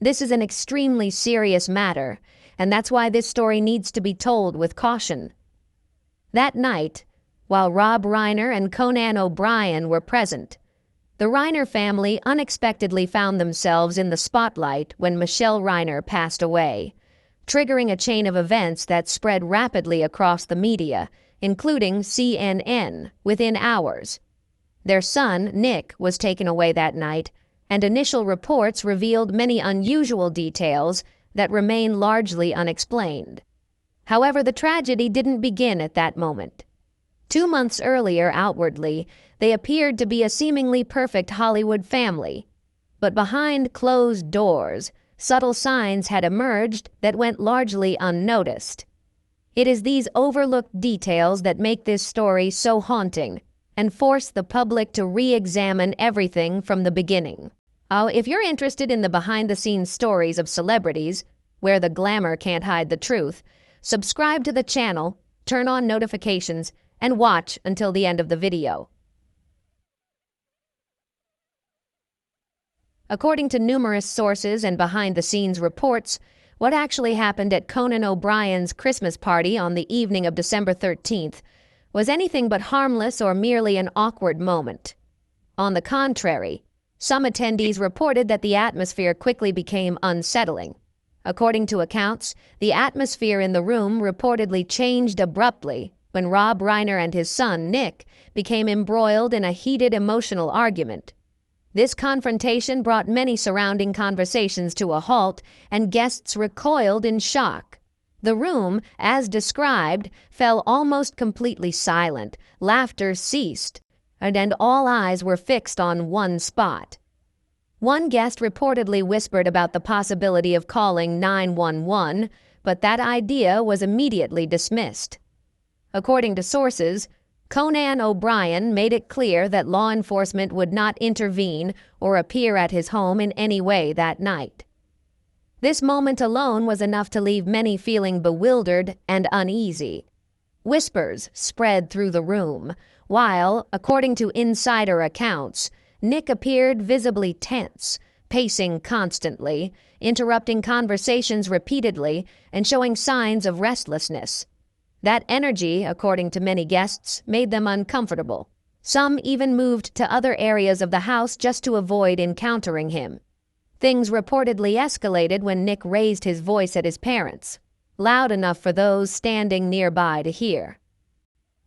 This is an extremely serious matter, and that's why this story needs to be told with caution. That night, while Rob Reiner and Conan O'Brien were present, the Reiner family unexpectedly found themselves in the spotlight when Michelle Reiner passed away, triggering a chain of events that spread rapidly across the media, including CNN, within hours. Their son, Nick, was taken away that night, and initial reports revealed many unusual details that remain largely unexplained. However, the tragedy didn't begin at that moment. 2 months earlier, outwardly, they appeared to be a seemingly perfect Hollywood family. But behind closed doors, subtle signs had emerged that went largely unnoticed. It is these overlooked details that make this story so haunting and force the public to re-examine everything from the beginning. If you're interested in the behind-the-scenes stories of celebrities, where the glamour can't hide the truth, subscribe to the channel, turn on notifications, and watch until the end of the video. According to numerous sources and behind-the-scenes reports, what actually happened at Conan O'Brien's Christmas party on the evening of December 13th was anything but harmless or merely an awkward moment. On the contrary, some attendees reported that the atmosphere quickly became unsettling. According to accounts, the atmosphere in the room reportedly changed abruptly when Rob Reiner and his son, Nick, became embroiled in a heated emotional argument. This confrontation brought many surrounding conversations to a halt, and guests recoiled in shock. The room, as described, fell almost completely silent, laughter ceased, and all eyes were fixed on one spot. One guest reportedly whispered about the possibility of calling 911, but that idea was immediately dismissed. According to sources, Conan O'Brien made it clear that law enforcement would not intervene or appear at his home in any way that night. This moment alone was enough to leave many feeling bewildered and uneasy. Whispers spread through the room, while, according to insider accounts, Nick appeared visibly tense, pacing constantly, interrupting conversations repeatedly, and showing signs of restlessness. That energy, according to many guests, made them uncomfortable. Some even moved to other areas of the house just to avoid encountering him. Things reportedly escalated when Nick raised his voice at his parents, loud enough for those standing nearby to hear.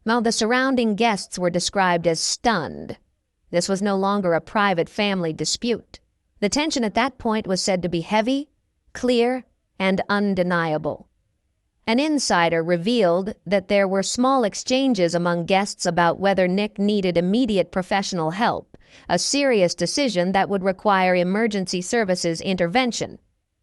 While the surrounding guests were described as stunned, this was no longer a private family dispute. The tension at that point was said to be heavy, clear, and undeniable. An insider revealed that there were small exchanges among guests about whether Nick needed immediate professional help, a serious decision that would require emergency services intervention.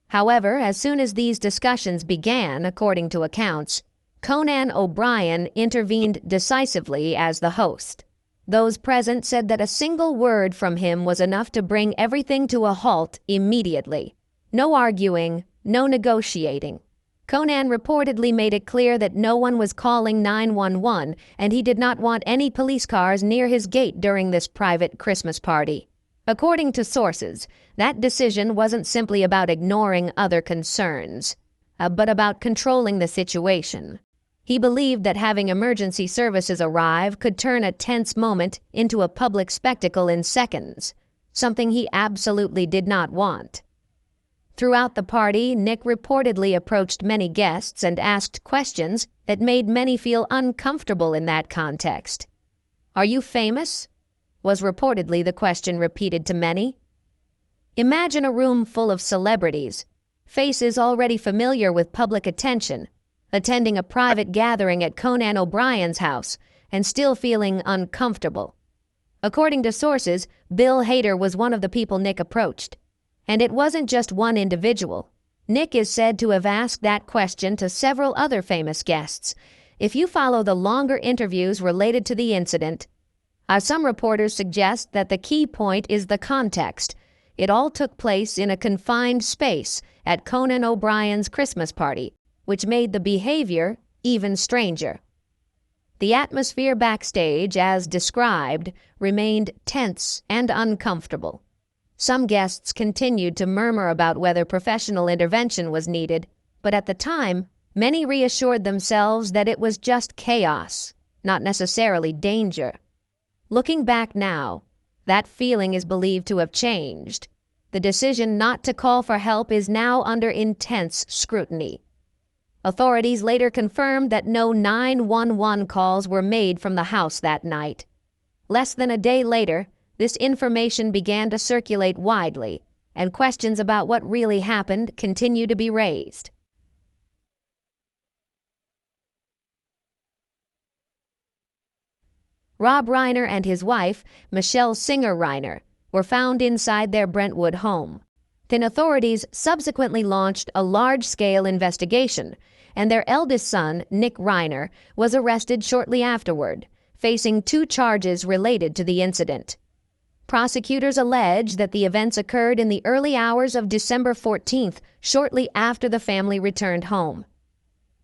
However, as soon as these discussions began, according to accounts, Conan O'Brien intervened decisively as the host. Those present said that a single word from him was enough to bring everything to a halt immediately. No arguing, no negotiating. Conan reportedly made it clear that no one was calling 911, and he did not want any police cars near his gate during this private Christmas party. According to sources, that decision wasn't simply about ignoring other concerns, but about controlling the situation. He believed that having emergency services arrive could turn a tense moment into a public spectacle in seconds, something he absolutely did not want. Throughout the party, Nick reportedly approached many guests and asked questions that made many feel uncomfortable in that context. "Are you famous?" was reportedly the question repeated to many. Imagine a room full of celebrities, faces already familiar with public attention, attending a private gathering at Conan O'Brien's house and still feeling uncomfortable. According to sources, Bill Hader was one of the people Nick approached. And it wasn't just one individual. Nick is said to have asked that question to several other famous guests. If you follow the longer interviews related to the incident, some reporters suggest that the key point is the context. It all took place in a confined space at Conan O'Brien's Christmas party, which made the behavior even stranger. The atmosphere backstage, as described, remained tense and uncomfortable. Some guests continued to murmur about whether professional intervention was needed, but at the time, many reassured themselves that it was just chaos, not necessarily danger. Looking back now, that feeling is believed to have changed. The decision not to call for help is now under intense scrutiny. Authorities later confirmed that no 911 calls were made from the house that night. Less than a day later, this information began to circulate widely, and questions about what really happened continue to be raised. Rob Reiner and his wife, Michelle Singer Reiner, were found inside their Brentwood home. Then authorities subsequently launched a large-scale investigation, and their eldest son, Nick Reiner, was arrested shortly afterward, facing 2 charges related to the incident. Prosecutors allege that the events occurred in the early hours of December 14th, shortly after the family returned home.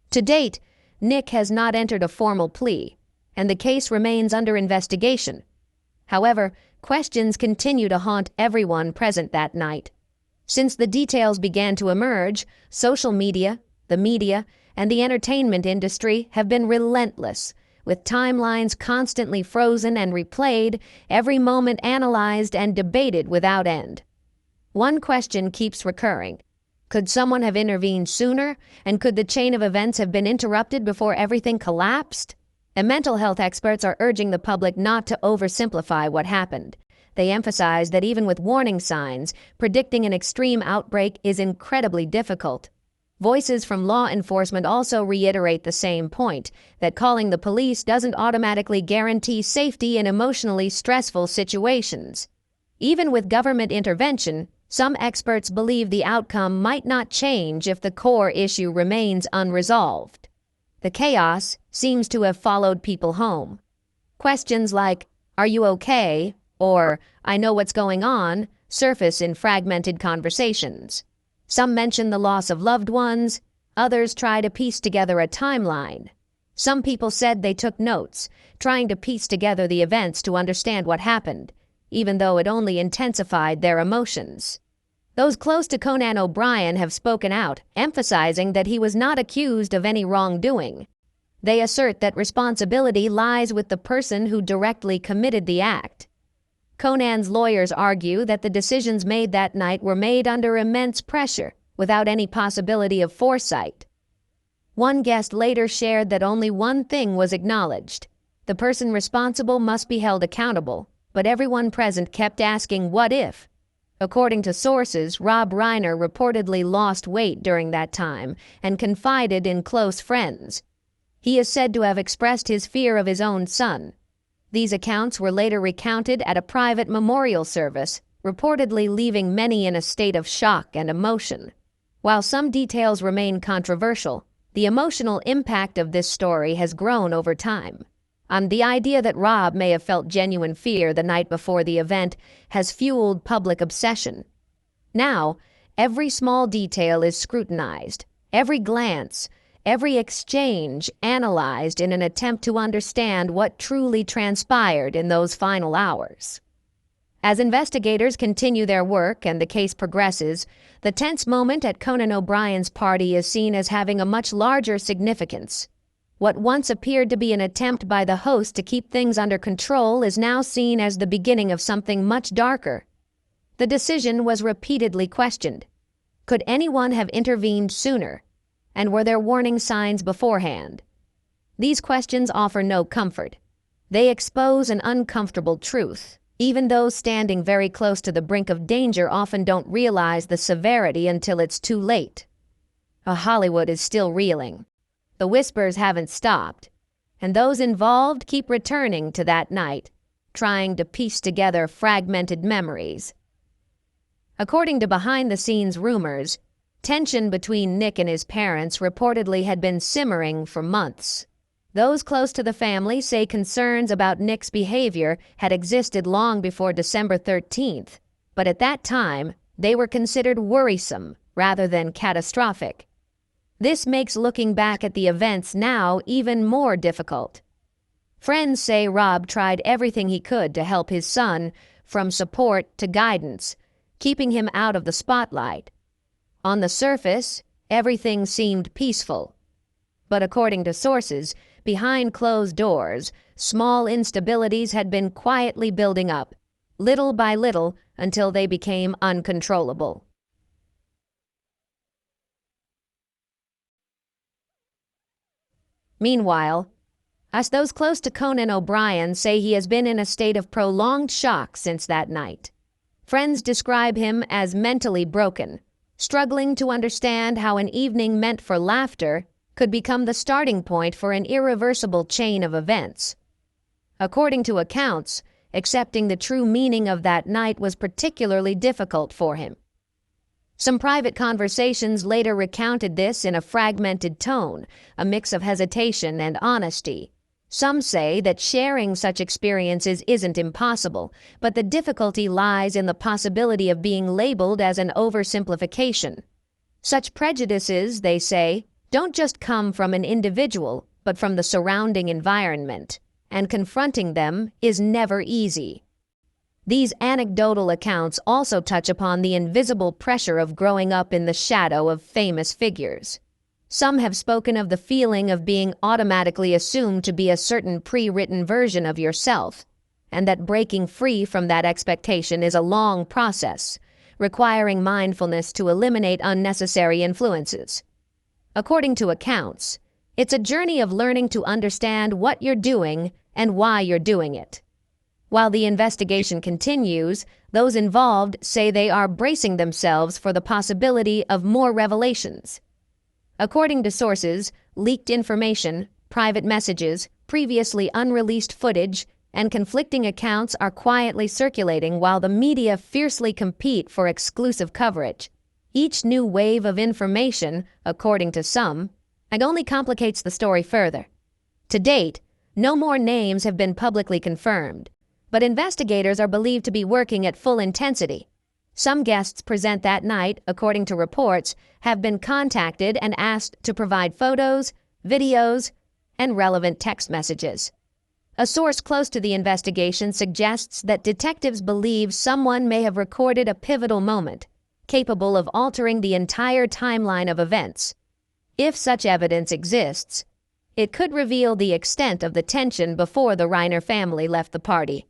To date, Nick has not entered a formal plea, and the case remains under investigation. However, questions continue to haunt everyone present that night. Since the details began to emerge, social media, the media, and the entertainment industry have been relentless, with timelines constantly frozen and replayed, every moment analyzed and debated without end. One question keeps recurring. Could someone have intervened sooner, and could the chain of events have been interrupted before everything collapsed? And mental health experts are urging the public not to oversimplify what happened. They emphasize that even with warning signs, predicting an extreme outbreak is incredibly difficult. Voices from law enforcement also reiterate the same point, that calling the police doesn't automatically guarantee safety in emotionally stressful situations. Even with government intervention, some experts believe the outcome might not change if the core issue remains unresolved. The chaos seems to have followed people home. Questions like, "Are you okay?" or "I know what's going on," surface in fragmented conversations. Some mention the loss of loved ones, others try to piece together a timeline. Some people said they took notes, trying to piece together the events to understand what happened, even though it only intensified their emotions. Those close to Conan O'Brien have spoken out, emphasizing that he was not accused of any wrongdoing. They assert that responsibility lies with the person who directly committed the act. Conan's lawyers argue that the decisions made that night were made under immense pressure, without any possibility of foresight. One guest later shared that only one thing was acknowledged. The person responsible must be held accountable, but everyone present kept asking, "What if?" According to sources, Rob Reiner reportedly lost weight during that time and confided in close friends. He is said to have expressed his fear of his own son. These accounts were later recounted at a private memorial service, reportedly leaving many in a state of shock and emotion. While some details remain controversial, the emotional impact of this story has grown over time. The idea that Rob may have felt genuine fear the night before the event has fueled public obsession. Now, every small detail is scrutinized, every glance, every exchange analyzed in an attempt to understand what truly transpired in those final hours. As investigators continue their work and the case progresses, the tense moment at Conan O'Brien's party is seen as having a much larger significance. What once appeared to be an attempt by the host to keep things under control is now seen as the beginning of something much darker. The decision was repeatedly questioned. Could anyone have intervened sooner? And were there warning signs beforehand? These questions offer no comfort. They expose an uncomfortable truth. Even those standing very close to the brink of danger often don't realize the severity until it's too late. Hollywood is still reeling. The whispers haven't stopped, and those involved keep returning to that night, trying to piece together fragmented memories. According to behind-the-scenes rumors, tension between Nick and his parents reportedly had been simmering for months. Those close to the family say concerns about Nick's behavior had existed long before December 13th, but at that time, they were considered worrisome rather than catastrophic. This makes looking back at the events now even more difficult. Friends say Rob tried everything he could to help his son, from support to guidance, keeping him out of the spotlight. On the surface, everything seemed peaceful. But according to sources, behind closed doors, small instabilities had been quietly building up, little by little, until they became uncontrollable. Meanwhile, those close to Conan O'Brien say he has been in a state of prolonged shock since that night. Friends describe him as mentally broken, struggling to understand how an evening meant for laughter could become the starting point for an irreversible chain of events. According to accounts, accepting the true meaning of that night was particularly difficult for him. Some private conversations later recounted this in a fragmented tone, a mix of hesitation and honesty. Some say that sharing such experiences isn't impossible, but the difficulty lies in the possibility of being labeled as an oversimplification. Such prejudices, they say, don't just come from an individual, but from the surrounding environment, and confronting them is never easy. These anecdotal accounts also touch upon the invisible pressure of growing up in the shadow of famous figures. Some have spoken of the feeling of being automatically assumed to be a certain pre-written version of yourself, and that breaking free from that expectation is a long process, requiring mindfulness to eliminate unnecessary influences. According to accounts, it's a journey of learning to understand what you're doing and why you're doing it. While the investigation continues, those involved say they are bracing themselves for the possibility of more revelations. According to sources, leaked information, private messages, previously unreleased footage, and conflicting accounts are quietly circulating while the media fiercely compete for exclusive coverage. Each new wave of information, according to some, only complicates the story further. To date, no more names have been publicly confirmed, but investigators are believed to be working at full intensity. Some guests present that night, according to reports, have been contacted and asked to provide photos, videos, and relevant text messages. A source close to the investigation suggests that detectives believe someone may have recorded a pivotal moment, capable of altering the entire timeline of events. If such evidence exists, it could reveal the extent of the tension before the Reiner family left the party.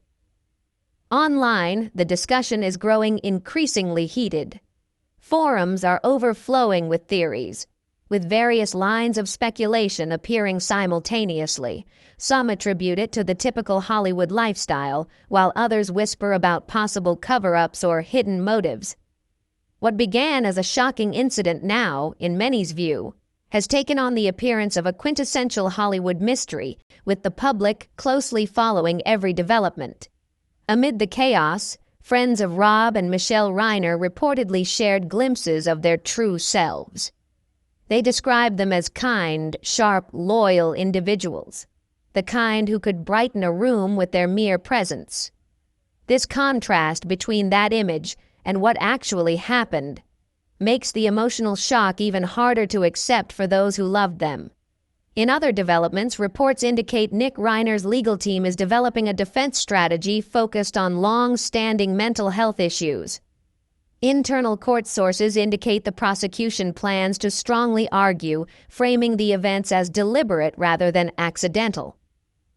Online, the discussion is growing increasingly heated. Forums are overflowing with theories, with various lines of speculation appearing simultaneously. Some attribute it to the typical Hollywood lifestyle, while others whisper about possible cover-ups or hidden motives. What began as a shocking incident now, in many's view, has taken on the appearance of a quintessential Hollywood mystery, with the public closely following every development. Amid the chaos, friends of Rob and Michelle Reiner reportedly shared glimpses of their true selves. They described them as kind, sharp, loyal individuals, the kind who could brighten a room with their mere presence. This contrast between that image and what actually happened makes the emotional shock even harder to accept for those who loved them. In other developments, reports indicate Nick Reiner's legal team is developing a defense strategy focused on long-standing mental health issues. Internal court sources indicate the prosecution plans to strongly argue, framing the events as deliberate rather than accidental.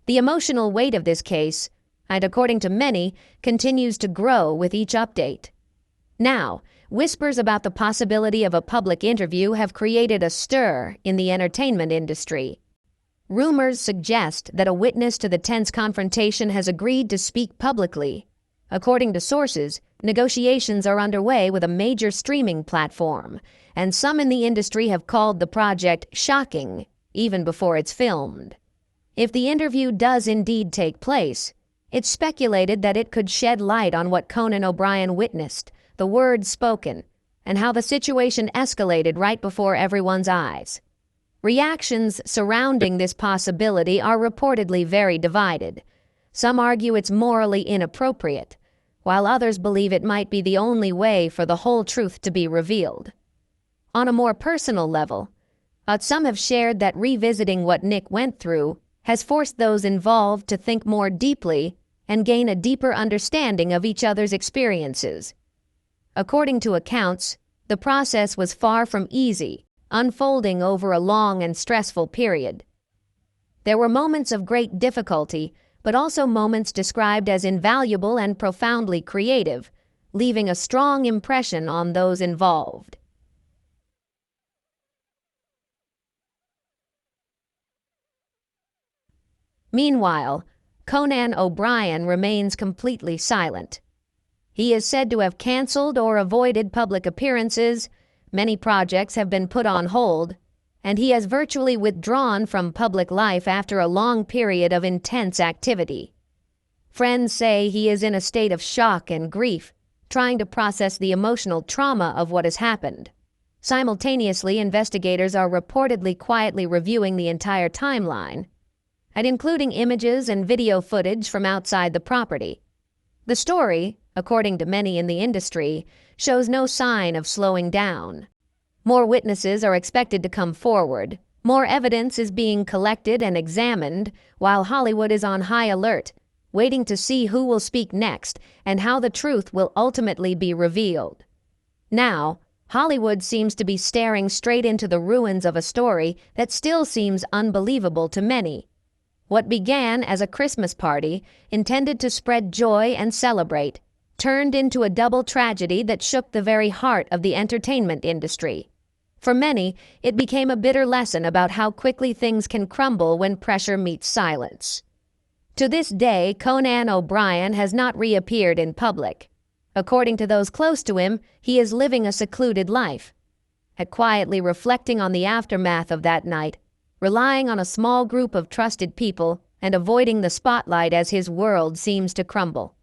The emotional weight of this case, and according to many, continues to grow with each update. Now, whispers about the possibility of a public interview have created a stir in the entertainment industry. Rumors suggest that a witness to the tense confrontation has agreed to speak publicly. According to sources, negotiations are underway with a major streaming platform, and some in the industry have called the project shocking, even before it's filmed. If the interview does indeed take place, it's speculated that it could shed light on what Conan O'Brien witnessed, the words spoken, and how the situation escalated right before everyone's eyes. Reactions surrounding this possibility are reportedly very divided. Some argue it's morally inappropriate, while others believe it might be the only way for the whole truth to be revealed. On a more personal level, some have shared that revisiting what Nick went through has forced those involved to think more deeply and gain a deeper understanding of each other's experiences. According to accounts, the process was far from easy, unfolding over a long and stressful period. There were moments of great difficulty, but also moments described as invaluable and profoundly creative, leaving a strong impression on those involved. Meanwhile, Conan O'Brien remains completely silent. He is said to have canceled or avoided public appearances, many projects have been put on hold, and he has virtually withdrawn from public life after a long period of intense activity. Friends say he is in a state of shock and grief, trying to process the emotional trauma of what has happened. Simultaneously, investigators are reportedly quietly reviewing the entire timeline, and including images and video footage from outside the property. The story, according to many in the industry, shows no sign of slowing down. More witnesses are expected to come forward. More evidence is being collected and examined, while Hollywood is on high alert, waiting to see who will speak next and how the truth will ultimately be revealed. Now, Hollywood seems to be staring straight into the ruins of a story that still seems unbelievable to many. What began as a Christmas party, intended to spread joy and celebrate, turned into a double tragedy that shook the very heart of the entertainment industry. For many, it became a bitter lesson about how quickly things can crumble when pressure meets silence. To this day, Conan O'Brien has not reappeared in public. According to those close to him, he is living a secluded life, quietly reflecting on the aftermath of that night, relying on a small group of trusted people and avoiding the spotlight as his world seems to crumble.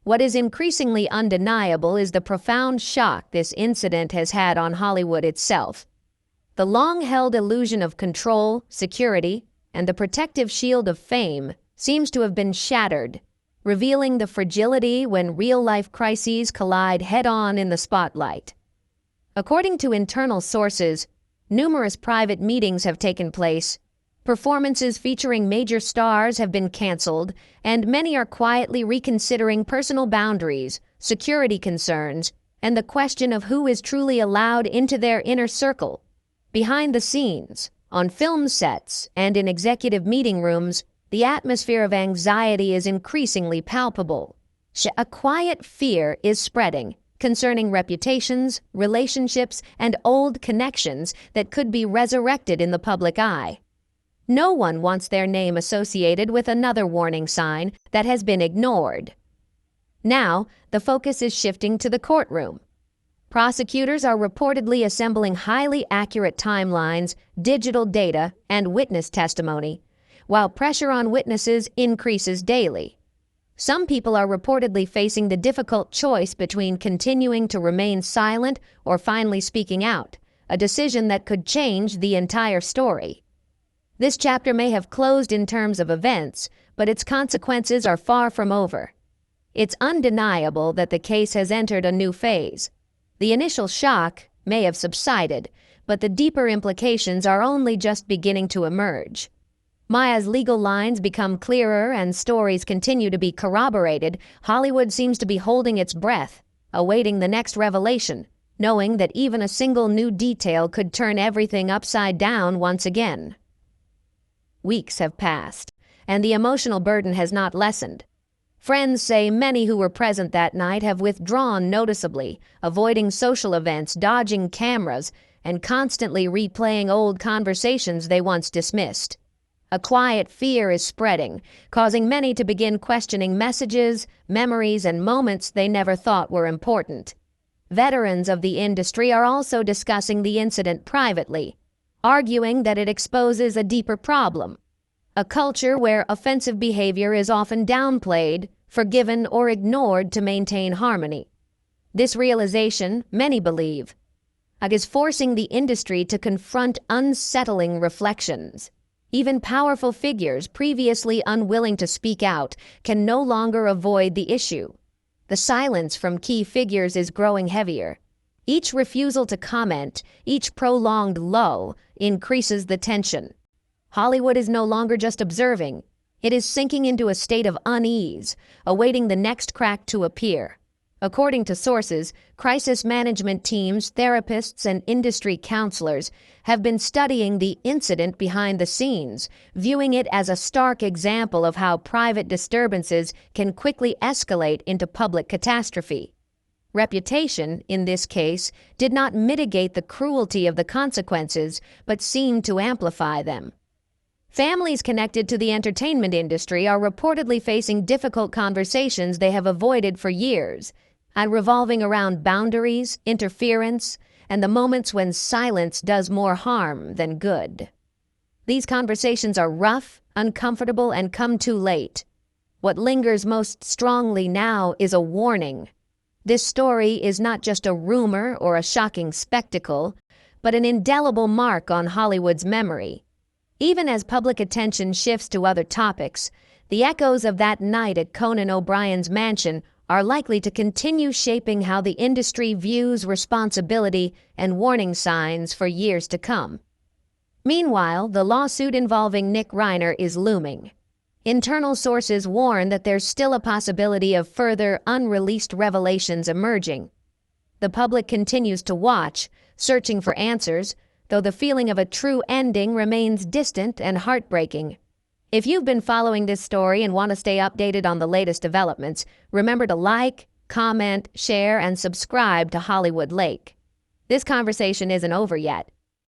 What is increasingly undeniable is the profound shock this incident has had on Hollywood itself. The long-held illusion of control, security, and the protective shield of fame seems to have been shattered, revealing the fragility when real-life crises collide head-on in the spotlight. According to internal sources, numerous private meetings have taken place, performances featuring major stars have been canceled, and many are quietly reconsidering personal boundaries, security concerns, and the question of who is truly allowed into their inner circle. Behind the scenes, on film sets, and in executive meeting rooms, the atmosphere of anxiety is increasingly palpable. A quiet fear is spreading concerning reputations, relationships, and old connections that could be resurrected in the public eye. No one wants their name associated with another warning sign that has been ignored. Now, the focus is shifting to the courtroom. Prosecutors are reportedly assembling highly accurate timelines, digital data, and witness testimony, while pressure on witnesses increases daily. Some people are reportedly facing the difficult choice between continuing to remain silent or finally speaking out, a decision that could change the entire story. This chapter may have closed in terms of events, but its consequences are far from over. It's undeniable that the case has entered a new phase. The initial shock may have subsided, but the deeper implications are only just beginning to emerge. Maya's legal lines become clearer and stories continue to be corroborated. Hollywood seems to be holding its breath, awaiting the next revelation, knowing that even a single new detail could turn everything upside down once again. Weeks have passed, and the emotional burden has not lessened. Friends say many who were present that night have withdrawn noticeably, avoiding social events, dodging cameras, and constantly replaying old conversations they once dismissed. A quiet fear is spreading, causing many to begin questioning messages, memories, and moments they never thought were important. Veterans of the industry are also discussing the incident privately, arguing that it exposes a deeper problem, a culture where offensive behavior is often downplayed, forgiven, or ignored to maintain harmony. This realization, many believe, is forcing the industry to confront unsettling reflections. Even powerful figures previously unwilling to speak out can no longer avoid the issue. The silence from key figures is growing heavier. Each refusal to comment, each prolonged lull, increases the tension. Hollywood is no longer just observing. It is sinking into a state of unease, awaiting the next crack to appear. According to sources, crisis management teams, therapists, and industry counselors have been studying the incident behind the scenes, viewing it as a stark example of how private disturbances can quickly escalate into public catastrophe. Reputation, in this case, did not mitigate the cruelty of the consequences, but seemed to amplify them. Families connected to the entertainment industry are reportedly facing difficult conversations they have avoided for years, and revolving around boundaries, interference, and the moments when silence does more harm than good. These conversations are rough, uncomfortable, and come too late. What lingers most strongly now is a warning. This story is not just a rumor or a shocking spectacle, but an indelible mark on Hollywood's memory. Even as public attention shifts to other topics, the echoes of that night at Conan O'Brien's mansion are likely to continue shaping how the industry views responsibility and warning signs for years to come. Meanwhile, the lawsuit involving Nick Reiner is looming. Internal sources warn that there's still a possibility of further unreleased revelations emerging. The public continues to watch, searching for answers, though the feeling of a true ending remains distant and heartbreaking. If you've been following this story and want to stay updated on the latest developments, remember to like, comment, share, and subscribe to Hollywood Lake. This conversation isn't over yet.